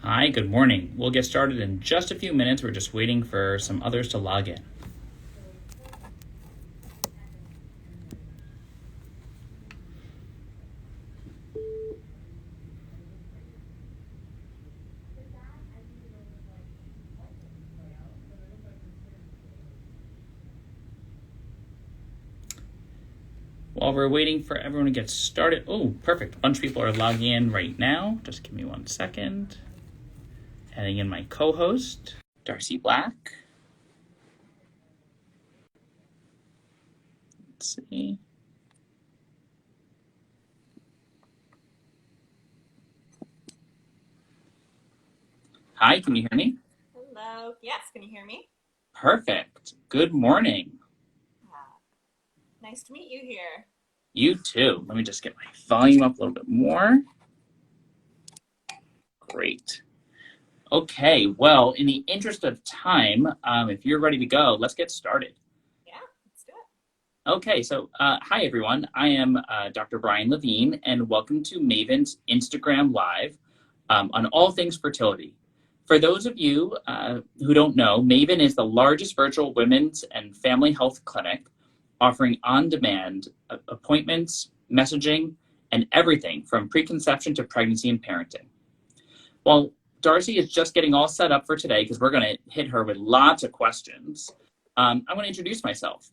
Hi, good morning. We'll get started in just a few minutes. We're just waiting for some others to log in. While we're waiting for everyone to get started, oh, perfect. A bunch of people are logging in right now. Just give me 1 second. Adding in my co-host, Darcie Black. Let's see. Hi, can you hear me? Hello. Yes, can you hear me? Perfect. Good morning. Nice to meet you here. You too. Let me just get my volume up a little bit more. Great. Okay, well, in the interest of time, if you're ready to go, let's get started. Yeah, let's do it. Okay, so hi everyone. I am Dr. Brian Levine, and welcome to Maven's Instagram Live on all things fertility. For those of you who don't know, Maven is the largest virtual women's and family health clinic offering on-demand appointments, messaging, and everything from preconception to pregnancy and parenting. Well, Darcie is just getting all set up for today because we're going to hit her with lots of questions. I'm going to introduce myself.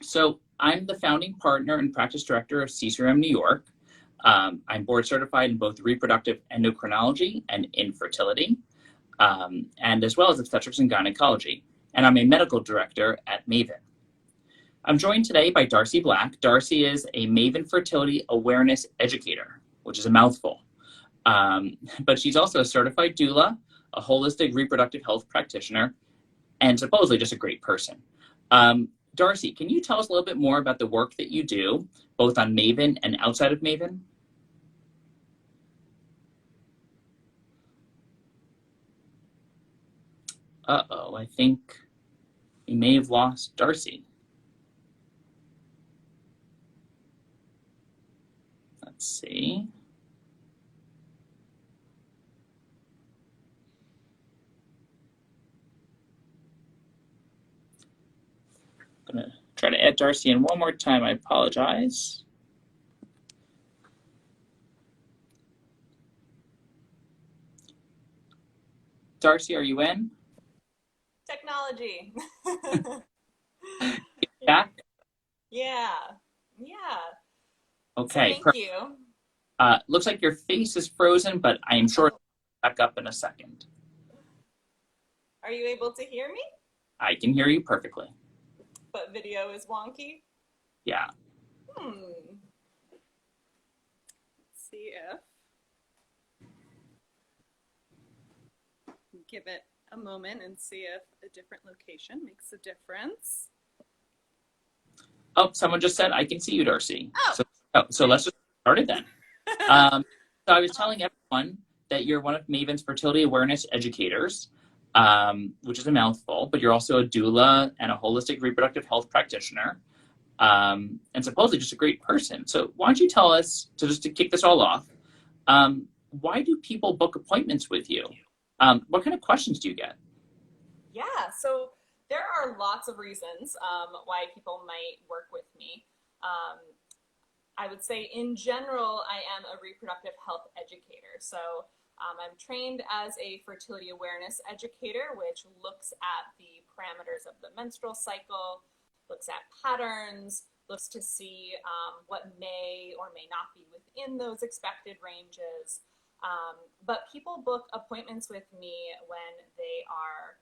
So I'm the founding partner and practice director of CCRM New York. I'm board certified in both reproductive endocrinology and infertility, and as well as obstetrics and gynecology. And I'm a medical director at Maven. I'm joined today by Darcie Black. Darcie is a Maven fertility awareness educator, which is a mouthful. But she's also a certified doula, a holistic reproductive health practitioner, and supposedly just a great person. Darcie, can you tell us a little bit more about the work that you do, both on Maven and outside of Maven? Uh-oh, I think we may have lost Darcie. Let's see. I'm gonna try to add Darcie in one more time. I apologize. Darcie, are you in? Technology. Back? Yeah. Okay. So thank you. Looks like your face is frozen, but I am sure it'll back up in a second. Are you able to hear me? I can hear you perfectly. But video is wonky. Yeah. Let's see if give it a moment and see if a different location makes a difference. Oh, someone just said, I can see you, Darcie. Oh. So let's just start it then. So I was telling everyone that you're one of Maven's fertility awareness educators, which is a mouthful, but you're also a doula and a holistic reproductive health practitioner, and supposedly just a great person. So why don't you tell us, just to kick this all off, why do people book appointments with you? What kind of questions do you get? Yeah, so there are lots of reasons why people might work with me. I would say in general, I am a reproductive health educator. So I'm trained as a fertility awareness educator, which looks at the parameters of the menstrual cycle, looks at patterns, looks to see what may or may not be within those expected ranges. But people book appointments with me when they are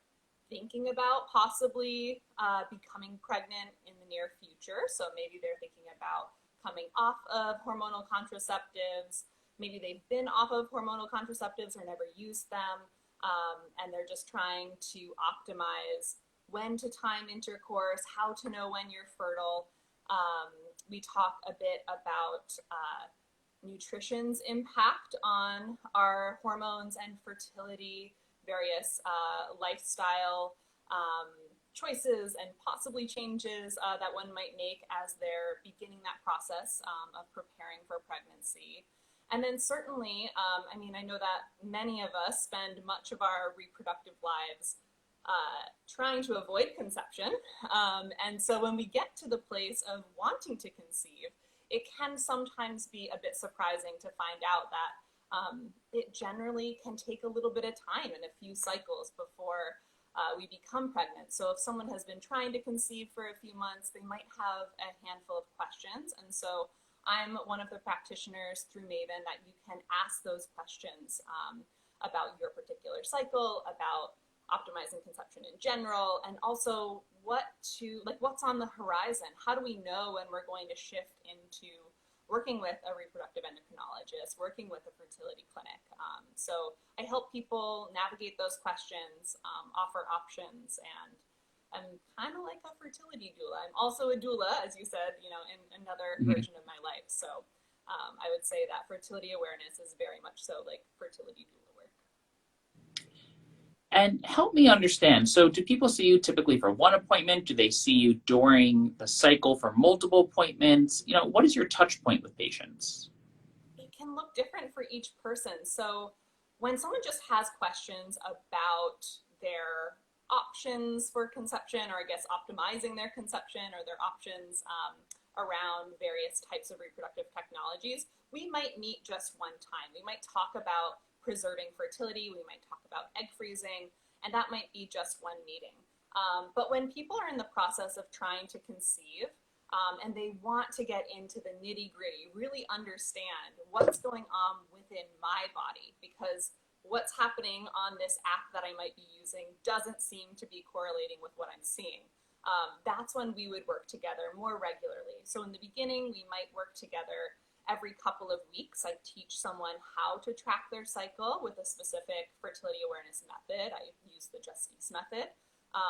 thinking about possibly becoming pregnant in the near future. So maybe they're thinking about coming off of hormonal contraceptives. Maybe they've been off of hormonal contraceptives or never used them, and they're just trying to optimize when to time intercourse, how to know when you're fertile. We talk a bit about nutrition's impact on our hormones and fertility, various lifestyle choices and possibly changes that one might make as they're beginning that process of preparing for pregnancy. And then certainly, I mean, I know that many of us spend much of our reproductive lives trying to avoid conception. And so when we get to the place of wanting to conceive, it can sometimes be a bit surprising to find out that it generally can take a little bit of time and a few cycles before we become pregnant. So if someone has been trying to conceive for a few months, they might have a handful of questions. And so I'm one of the practitioners through Maven that you can ask those questions about your particular cycle, about optimizing conception in general, and also what's on the horizon. How do we know when we're going to shift into working with a reproductive endocrinologist, working with a fertility clinic? So I help people navigate those questions, offer options, and I'm kind of like a fertility doula. I'm also a doula, as you said, you know, in another version of my life. So I would say that fertility awareness is very much so like fertility doula work. And help me understand. So do people see you typically for one appointment? Do they see you during the cycle for multiple appointments? You know, what is your touch point with patients? It can look different for each person. So when someone just has questions about their options for conception, or I guess optimizing their conception, or their options around various types of reproductive technologies, we might meet just one time. We might talk about preserving fertility, we might talk about egg freezing, and that might be just one meeting. But when people are in the process of trying to conceive, and they want to get into the nitty gritty, really understand what's going on within my body, because what's happening on this app that I might be using doesn't seem to be correlating with what I'm seeing. That's when we would work together more regularly. So in the beginning, we might work together every couple of weeks. I teach someone how to track their cycle with a specific fertility awareness method. I use the Justice method,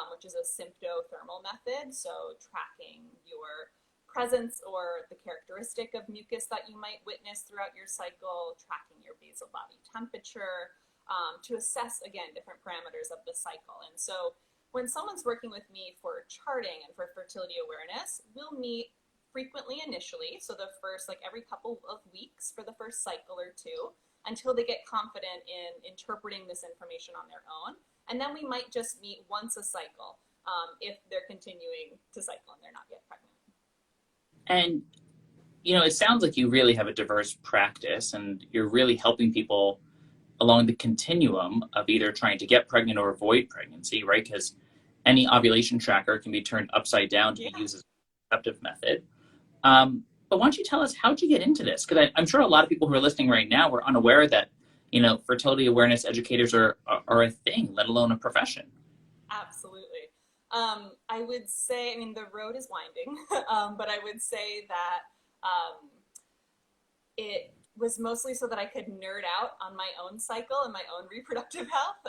which is a symptothermal method. So tracking your presence or the characteristic of mucus that you might witness throughout your cycle, tracking your basal body temperature, to assess, again, different parameters of the cycle. And so when someone's working with me for charting and for fertility awareness, we'll meet frequently initially, so the first, like every couple of weeks for the first cycle or two, until they get confident in interpreting this information on their own. And then we might just meet once a cycle if they're continuing to cycle and they're not yet pregnant. And, you know, it sounds like you really have a diverse practice and you're really helping people along the continuum of either trying to get pregnant or avoid pregnancy, right? Because any ovulation tracker can be turned upside down to be used as a contraceptive method. But why don't you tell us, how'd you get into this? Because I'm sure a lot of people who are listening right now were unaware that, you know, fertility awareness educators are a thing, let alone a profession. Absolutely. I would say, I mean, the road is winding, but I would say that it was mostly so that I could nerd out on my own cycle and my own reproductive health.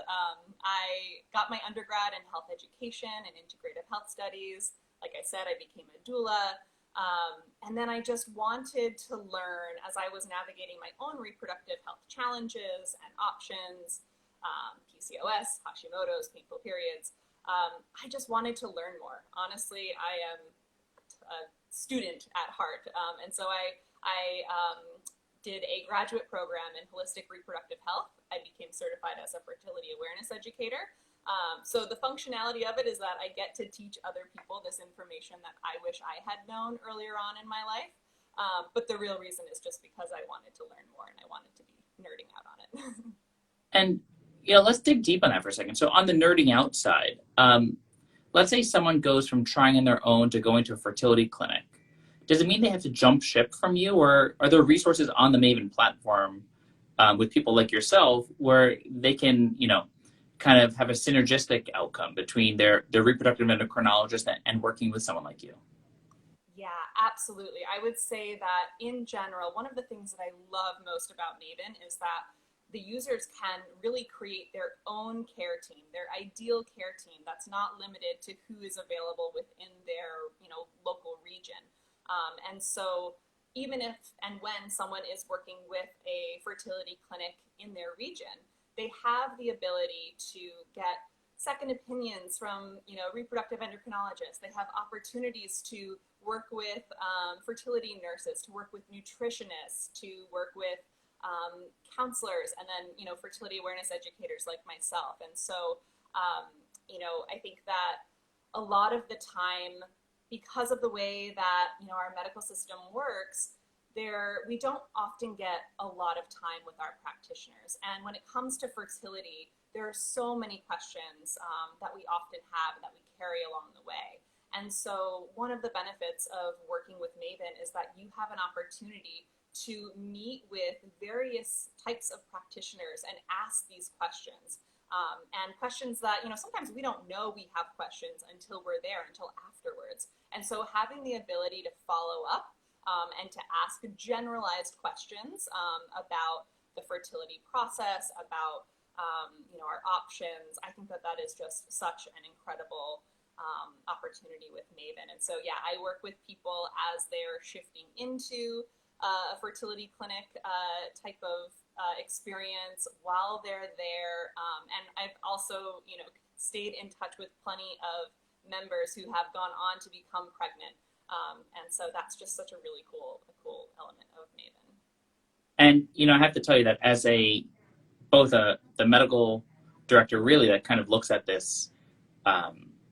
I got my undergrad in health education and integrative health studies. Like I said, I became a doula. And then I just wanted to learn, as I was navigating my own reproductive health challenges and options, PCOS, Hashimoto's, painful periods. I just wanted to learn more. Honestly, I am a student at heart. And so I did a graduate program in holistic reproductive health. I became certified as a fertility awareness educator. So the functionality of it is that I get to teach other people this information that I wish I had known earlier on in my life. But the real reason is just because I wanted to learn more and I wanted to be nerding out on it. And, you know, let's dig deep on that for a second. So on the nerding out side, let's say someone goes from trying on their own to going to a fertility clinic. Does it mean they have to jump ship from you, or are there resources on the Maven platform with people like yourself where they can, you know, kind of have a synergistic outcome between their reproductive endocrinologist and working with someone like you? Yeah, absolutely. I would say that in general, one of the things that I love most about Maven is that the users can really create their own care team, their ideal care team that's not limited to who is available within their, you know, local region. And so even if and when someone is working with a fertility clinic in their region, they have the ability to get second opinions from, you know, reproductive endocrinologists. They have opportunities to work with fertility nurses, to work with nutritionists, to work with counselors, and then, fertility awareness educators like myself. And so, I think that a lot of the time, because of the way that, our medical system works, we don't often get a lot of time with our practitioners. And when it comes to fertility, there are so many questions that we often have that we carry along the way. And so one of the benefits of working with Maven is that you have an opportunity to meet with various types of practitioners and ask these questions. And questions that, sometimes we don't know we have questions until we're there, until afterwards. And so having the ability to follow up and to ask generalized questions about the fertility process, about our options, I think that is just such an incredible opportunity with Maven. And so, yeah, I work with people as they're shifting into a fertility clinic type of experience while they're there. And I've also, stayed in touch with plenty of members who have gone on to become pregnant. And so that's just such a really cool element of Maven. And, I have to tell you that as the medical director really that kind of looks at this,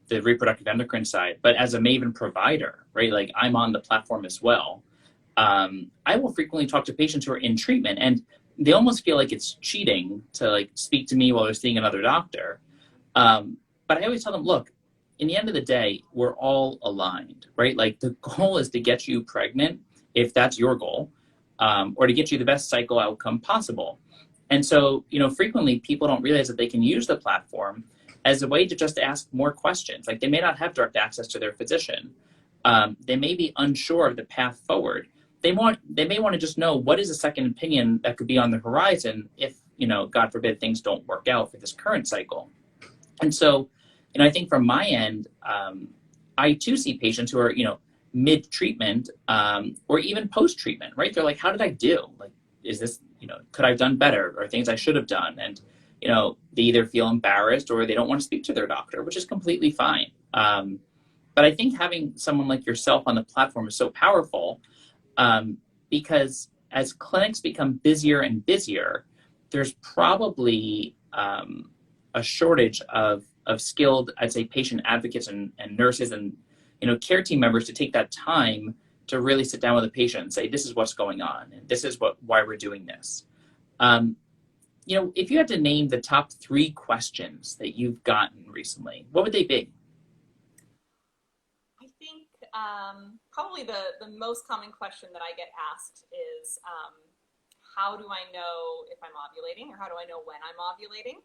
the reproductive endocrine side, but as a Maven provider, right? Like I'm on the platform as well. I will frequently talk to patients who are in treatment and they almost feel like it's cheating to like speak to me while they're seeing another doctor. But I always tell them, look, in the end of the day, we're all aligned, right? Like the goal is to get you pregnant, if that's your goal, or to get you the best cycle outcome possible. And so, frequently people don't realize that they can use the platform as a way to just ask more questions. Like they may not have direct access to their physician. They may be unsure of the path forward. They may want to just know what is a second opinion that could be on the horizon if, God forbid, things don't work out for this current cycle. And so, I think from my end, I too see patients who are, mid-treatment or even post-treatment, right? They're like, how did I do? Like, is this, could I have done better or things I should have done? And, they either feel embarrassed or they don't want to speak to their doctor, which is completely fine. But I think having someone like yourself on the platform is so powerful because as clinics become busier and busier, there's probably a shortage of skilled, I'd say, patient advocates and nurses and, care team members to take that time to really sit down with a patient and say, this is what's going on and this is why we're doing this. If you had to name the top 3 questions that you've gotten recently, what would they be? I think probably the most common question that I get asked is, how do I know if I'm ovulating, or how do I know when I'm ovulating?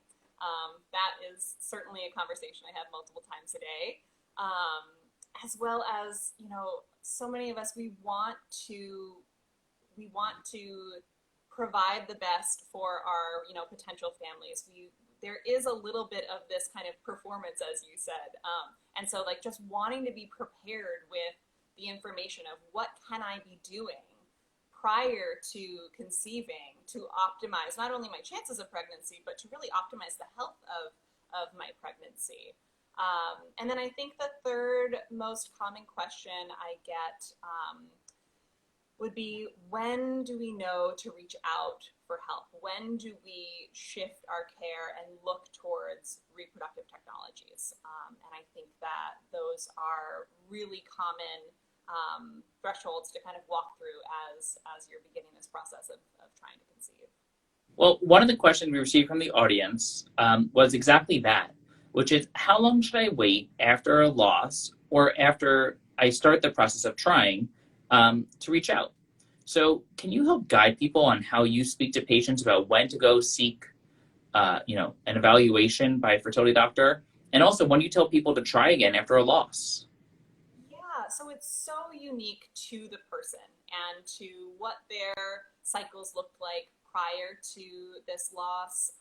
That is certainly a conversation I have multiple times a day. As well as, so many of us, we want to provide the best for our, potential families. There is a little bit of this kind of performance, as you said. And so like just wanting to be prepared with the information of what can I be doing prior to conceiving to optimize not only my chances of pregnancy, but to really optimize the health of my pregnancy. And then I think the third most common question I get would be, when do we know to reach out for help? When do we shift our care and look towards reproductive technologies? And I think that those are really common thresholds to kind of walk through as you're beginning this process of trying to conceive. Well, one of the questions we received from the audience was exactly that, which is, how long should I wait after a loss or after I start the process of trying to reach out? So can you help guide people on how you speak to patients about when to go seek an evaluation by a fertility doctor, and also when you tell people to try again after a loss? Yeah, so it's so unique to the person and to what their cycles looked like prior to this loss.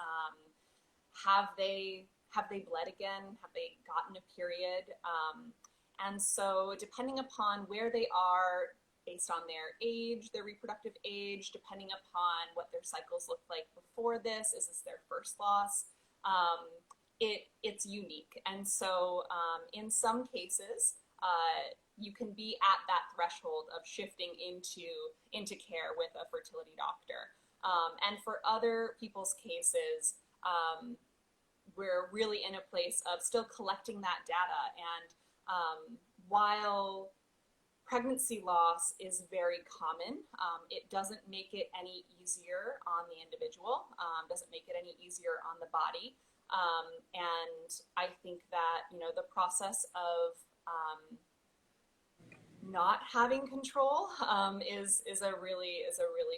Have they bled again? Have they gotten a period? And so depending upon where they are based on their age, their reproductive age, depending upon what their cycles look like before this, is this their first loss? It's unique. And so in some cases, you can be at that threshold of shifting into care with a fertility doctor. And for other people's cases, we're really in a place of still collecting that data. And while pregnancy loss is very common, it doesn't make it any easier on the individual, doesn't make it any easier on the body. And I think that, the process of not having control is a really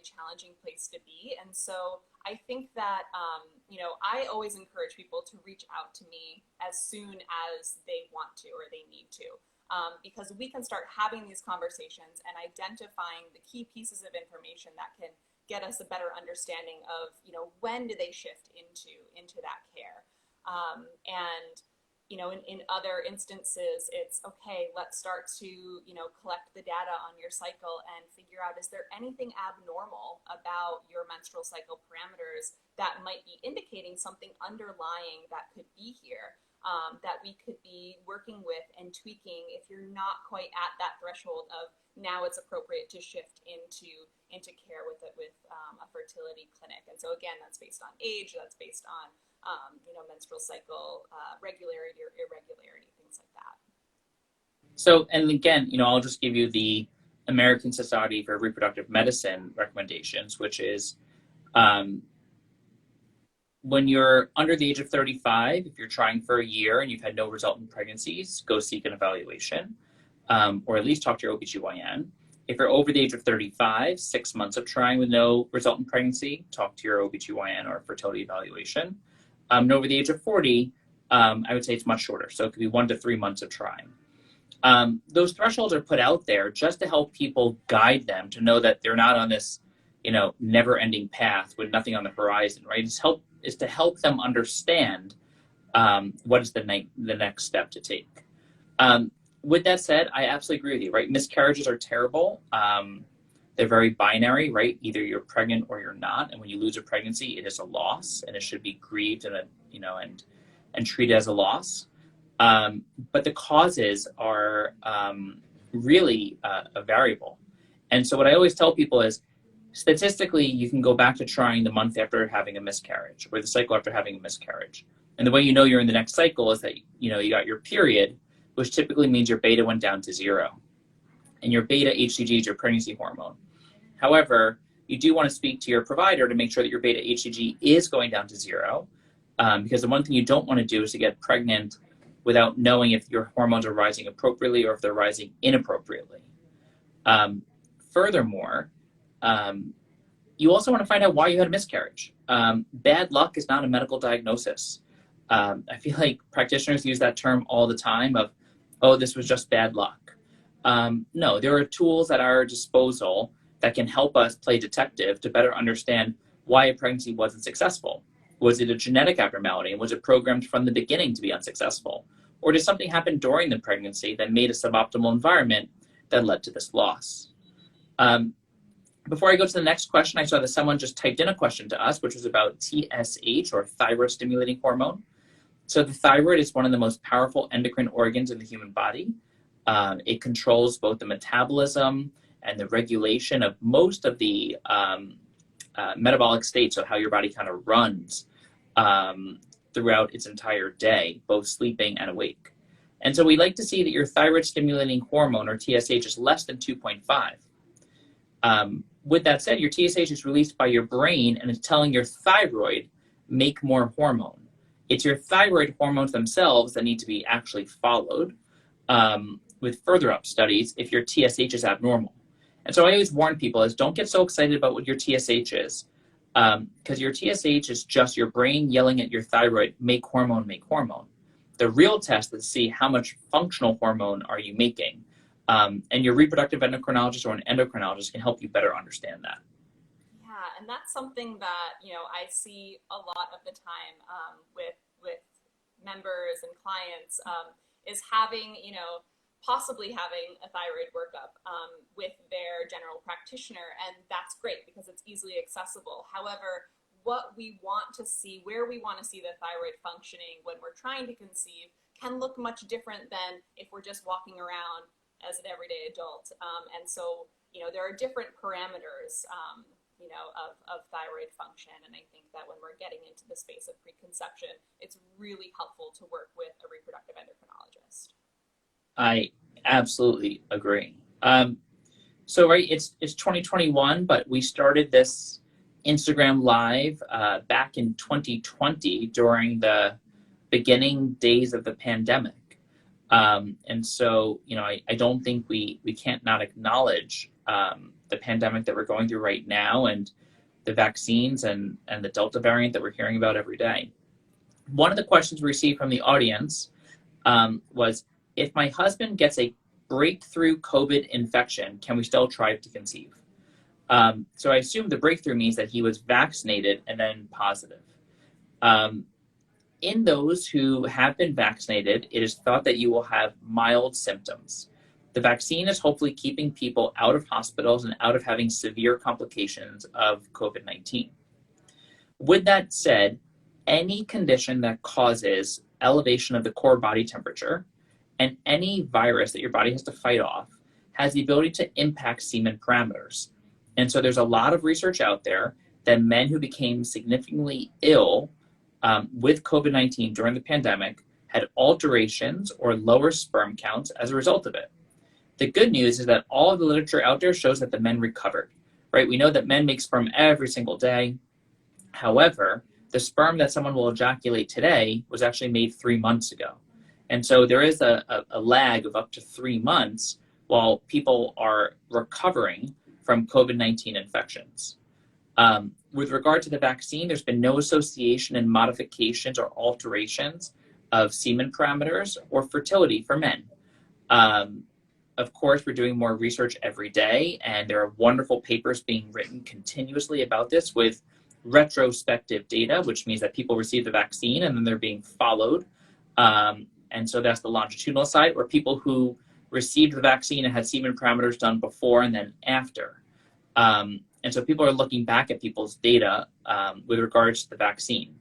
challenging place to be. And so I think that I always encourage people to reach out to me as soon as they want to or they need to, because we can start having these conversations and identifying the key pieces of information that can get us a better understanding of when do they shift into that care. And in other instances, it's okay, let's start to, collect the data on your cycle and figure out, is there anything abnormal about your menstrual cycle parameters that might be indicating something underlying that could be here, that we could be working with and tweaking if you're not quite at that threshold of now it's appropriate to shift into care with a fertility clinic. And so again, that's based on age, that's based on menstrual cycle regularity or irregularity, things like that. So, and again, I'll just give you the American Society for Reproductive Medicine recommendations, which is when you're under the age of 35, if you're trying for a year and you've had no resultant pregnancies, go seek an evaluation, or at least talk to your OBGYN. If you're over the age of 35, 6 months of trying with no resultant pregnancy, talk to your OBGYN or fertility evaluation. And over the age of 40, I would say it's much shorter. So it could be 1 to 3 months of trying. Those thresholds are put out there just to help people guide them to know that they're not on this, never-ending path with nothing on the horizon, right? It's to help them understand what is the next step to take. With that said, I absolutely agree with you, right? Miscarriages are terrible. They're very binary, right? Either you're pregnant or you're not. And when you lose a pregnancy, it is a loss, and it should be grieved and treated as a loss. But the causes are really a variable. And so what I always tell people is, statistically, you can go back to trying the month after having a miscarriage or the cycle after having a miscarriage. And the way you're in the next cycle is that, you got your period, which typically means your beta went down to 0. And your beta HCG is your pregnancy hormone. However, you do want to speak to your provider to make sure that your beta HCG is going down to 0, because the one thing you don't want to do is to get pregnant without knowing if your hormones are rising appropriately or if they're rising inappropriately. Furthermore, you also want to find out why you had a miscarriage. Bad luck is not a medical diagnosis. I feel like practitioners use that term all the time of, oh, this was just bad luck. No, there are tools at our disposal that can help us play detective to better understand why a pregnancy wasn't successful. Was it a genetic abnormality, and was it programmed from the beginning to be unsuccessful? Or did something happen during the pregnancy that made a suboptimal environment that led to this loss? Before I go to the next question, I saw that someone just typed in a question to us, which was about TSH, or thyroid stimulating hormone. So the thyroid is one of the most powerful endocrine organs in the human body. It controls both the metabolism and the regulation of most of the metabolic states, so how your body kind of runs throughout its entire day, both sleeping and awake. And so we like to see that your thyroid stimulating hormone, or TSH, is less than 2.5. With that said, your TSH is released by your brain and it's telling your thyroid, make more hormone. It's your thyroid hormones themselves that need to be actually followed with further up studies if your TSH is abnormal. And so I always warn people is, don't get so excited about what your TSH is, because your TSH is just your brain yelling at your thyroid, make hormone, make hormone. The real test is to see how much functional hormone are you making. And your reproductive endocrinologist or an endocrinologist can help you better understand that. Yeah, and that's something that, I see a lot of the time with members and clients, is having, possibly having a thyroid workup with their general practitioner. And that's great because it's easily accessible. However, what we want to see, where we want to see the thyroid functioning when we're trying to conceive, can look much different than if we're just walking around as an everyday adult. And so, there are different parameters of thyroid function. And I think that when we're getting into the space of preconception, it's really helpful to work with a reproductive endocrinologist. I absolutely agree. So right, it's 2021, but we started this Instagram Live back in 2020 during the beginning days of the pandemic. And so, I don't think we can't not acknowledge the pandemic that we're going through right now, and the vaccines and the Delta variant that we're hearing about every day. One of the questions we received from the audience was, if my husband gets a breakthrough COVID infection, can we still try to conceive? So I assume the breakthrough means that he was vaccinated and then positive. In those who have been vaccinated, it is thought that you will have mild symptoms. The vaccine is hopefully keeping people out of hospitals and out of having severe complications of COVID-19. With that said, any condition that causes elevation of the core body temperature and any virus that your body has to fight off has the ability to impact semen parameters. And so there's a lot of research out there that men who became significantly ill with COVID-19 during the pandemic had alterations or lower sperm counts as a result of it. The good news is that all of the literature out there shows that the men recovered, right? We know that men make sperm every single day. However, the sperm that someone will ejaculate today was actually made 3 months ago. And so there is a lag of up to 3 months while people are recovering from COVID-19 infections. With regard to the vaccine, there's been no association in modifications or alterations of semen parameters or fertility for men. Of course, we're doing more research every day, and there are wonderful papers being written continuously about this with retrospective data, which means that people receive the vaccine and then they're being followed. And so that's the longitudinal side, or people who received the vaccine and had semen parameters done before and then after. And so people are looking back at people's data with regards to the vaccine.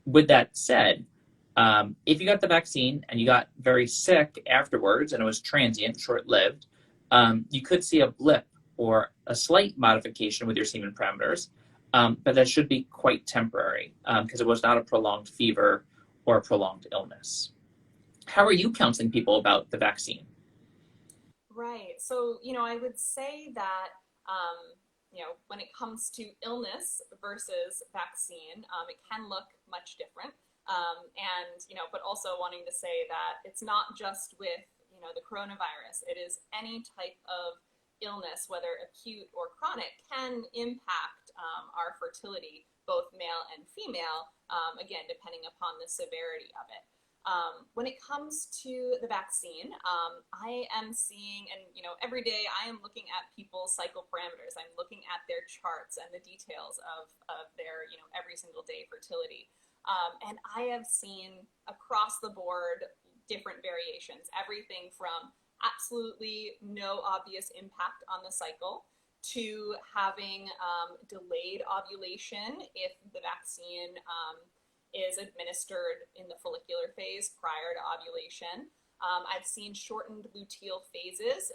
With that said, if you got the vaccine and you got very sick afterwards and it was transient, short-lived, you could see a blip or a slight modification with your semen parameters, but that should be quite temporary because it was not a prolonged fever or a prolonged illness. How are you counseling people about the vaccine? Right. So, I would say that, when it comes to illness versus vaccine, it can look much different. But also wanting to say that it's not just with, the coronavirus. It is any type of illness, whether acute or chronic, can impact our fertility, both male and female, again, depending upon the severity of it. When it comes to the vaccine, I am seeing, and every day I am looking at people's cycle parameters. I'm looking at their charts and the details of their, every single day fertility. And I have seen across the board different variations, everything from absolutely no obvious impact on the cycle to having delayed ovulation if the vaccine is administered in the follicular phase prior to ovulation. I've seen shortened luteal phases,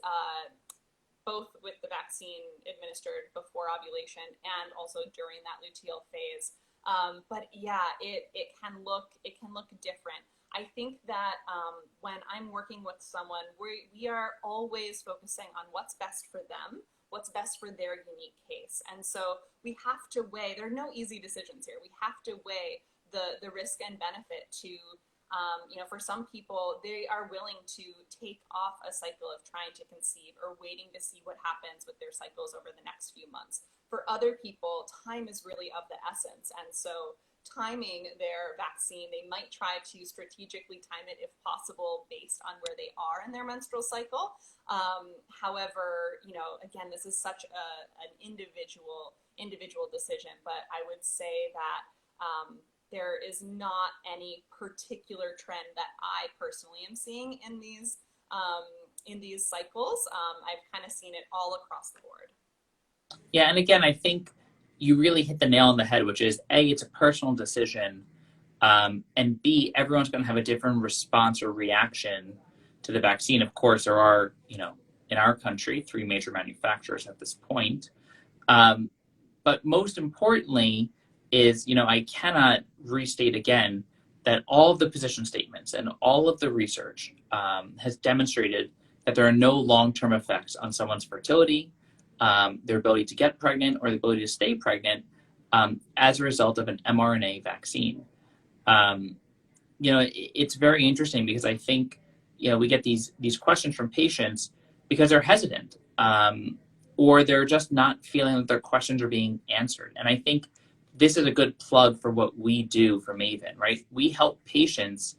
both with the vaccine administered before ovulation and also during that luteal phase. But yeah, it can look different. I think that when I'm working with someone, we are always focusing on what's best for them, what's best for their unique case. And so we have to weigh, there are no easy decisions here. We have to weigh the risk and benefit to, for some people, they are willing to take off a cycle of trying to conceive or waiting to see what happens with their cycles over the next few months. For other people, time is really of the essence. And so timing their vaccine, they might try to strategically time it if possible based on where they are in their menstrual cycle. However, again, this is such an individual decision, but I would say that there is not any particular trend that I personally am seeing in these cycles. I've kind of seen it all across the board. Yeah, and again, I think you really hit the nail on the head, which is A, it's a personal decision, and B, everyone's going to have a different response or reaction to the vaccine. Of course, there are, in our country, 3 major manufacturers at this point. But most importantly is, I cannot restate again that all of the position statements and all of the research has demonstrated that there are no long-term effects on someone's fertility, their ability to get pregnant, or the ability to stay pregnant as a result of an mRNA vaccine. It's very interesting because I think, we get these questions from patients because they're hesitant, or they're just not feeling that their questions are being answered. And I think this is a good plug for what we do for Maven, right? We help patients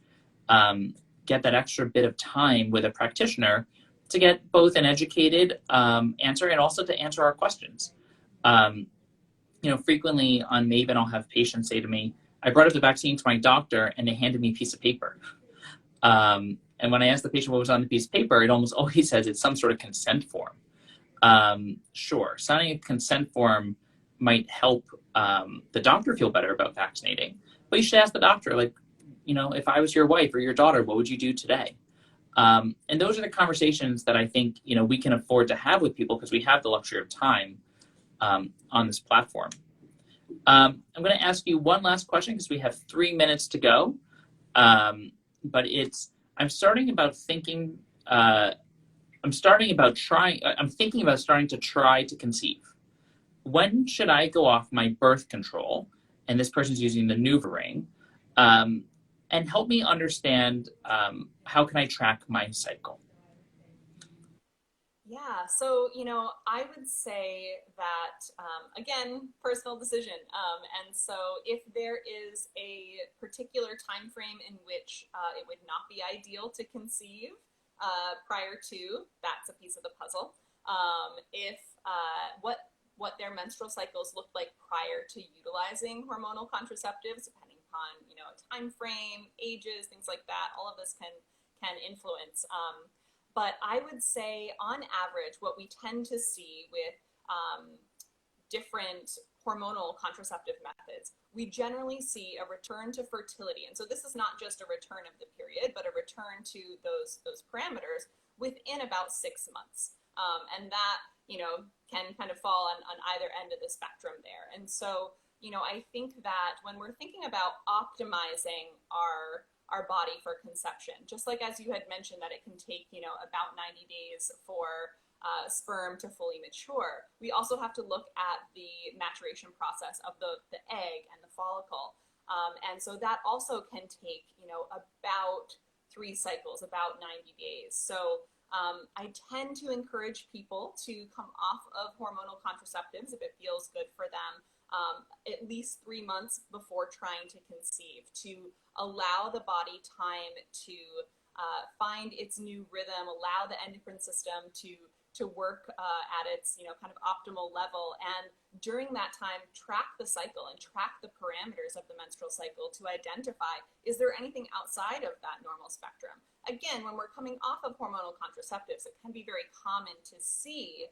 get that extra bit of time with a practitioner to get both an educated answer and also to answer our questions. Frequently on Maven, I'll have patients say to me, I brought up the vaccine to my doctor and they handed me a piece of paper. And when I ask the patient what was on the piece of paper, it almost always says it's some sort of consent form. Sure, signing a consent form might help the doctor feel better about vaccinating, but you should ask the doctor, like, if I was your wife or your daughter, what would you do today? And those are the conversations that I think, we can afford to have with people because we have the luxury of time on this platform. I'm going to ask you one last question because we have 3 minutes to go. But I'm thinking about starting to try to conceive. When should I go off my birth control? And this person's using the NuvaRing. And help me understand how can I track my cycle? Yeah, so, I would say that, again, personal decision. And so if there is a particular time frame in which it would not be ideal to conceive prior to, that's a piece of the puzzle. If what their menstrual cycles look like prior to utilizing hormonal contraceptives, depending upon, a time frame, ages, things like that, all of this can influence. But I would say, on average, what we tend to see with different hormonal contraceptive methods, we generally see a return to fertility. And so this is not just a return of the period, but a return to those parameters within about 6 months. And that, can kind of fall on either end of the spectrum there. And so, I think that when we're thinking about optimizing our body for conception, just like as you had mentioned that it can take, about 90 days for sperm to fully mature, we also have to look at the maturation process of the egg and the follicle. And so that also can take, about 3 cycles, about 90 days. So I tend to encourage people to come off of hormonal contraceptives if it feels good for them, at least 3 months before trying to conceive, to allow the body time to find its new rhythm, allow the endocrine system to work at its kind of optimal level, and during that time track the cycle and track the parameters of the menstrual cycle to identify, is there anything outside of that normal spectrum? Again, when we're coming off of hormonal contraceptives, it can be very common to see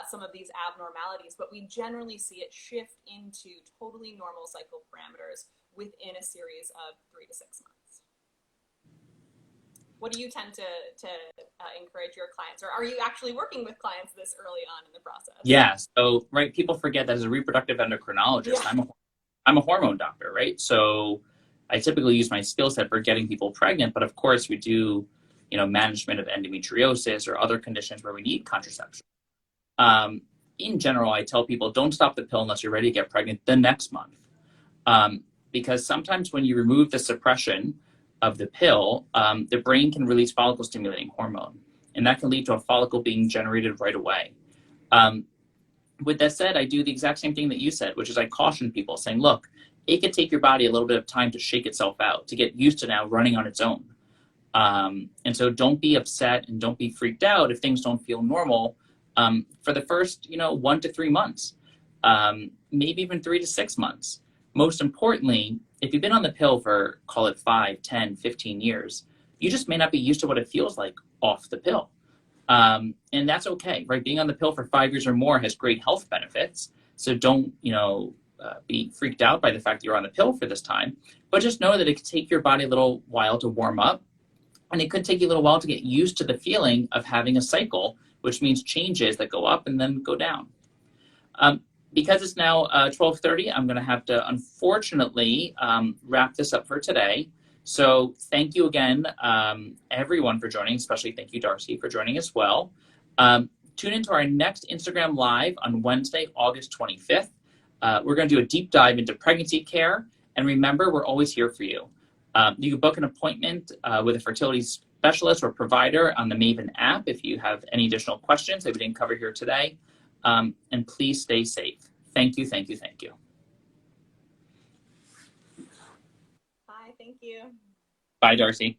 some of these abnormalities, but we generally see it shift into totally normal cycle parameters within a series of 3 to 6 months. What do you tend to encourage your clients, or are you actually working with clients this early on in the process? Yeah, so right, people forget that as a reproductive endocrinologist, Yeah. I'm a hormone doctor, right? So I typically use my skill set for getting people pregnant, but of course we do, management of endometriosis or other conditions where we need contraception. In general, I tell people don't stop the pill unless you're ready to get pregnant the next month. Because sometimes when you remove the suppression of the pill, the brain can release follicle stimulating hormone, and that can lead to a follicle being generated right away. With that said, I do the exact same thing that you said, which is I caution people saying, look, it could take your body a little bit of time to shake itself out, to get used to now running on its own. And so don't be upset and don't be freaked out if things don't feel normal for the first, 1 to 3 months, maybe even 3 to 6 months. Most importantly, if you've been on the pill for, call it 5, 10, 15 years, you just may not be used to what it feels like off the pill. And that's okay, right? Being on the pill for 5 years or more has great health benefits. So don't, be freaked out by the fact that you're on the pill for this time, but just know that it could take your body a little while to warm up, and it could take you a little while to get used to the feeling of having a cycle, which means changes that go up and then go down. because it's now 12:30, I'm going to have to unfortunately wrap this up for today. So thank you again, everyone, for joining. Especially thank you, Darcie, for joining as well. Tune into our next Instagram Live on Wednesday, August 25th. We're going to do a deep dive into pregnancy care. And remember, we're always here for you. You can book an appointment with a fertility specialist or provider on the Maven app if you have any additional questions that we didn't cover here today. And please stay safe. Thank you, thank you, thank you. Bye, thank you. Bye, Darcie.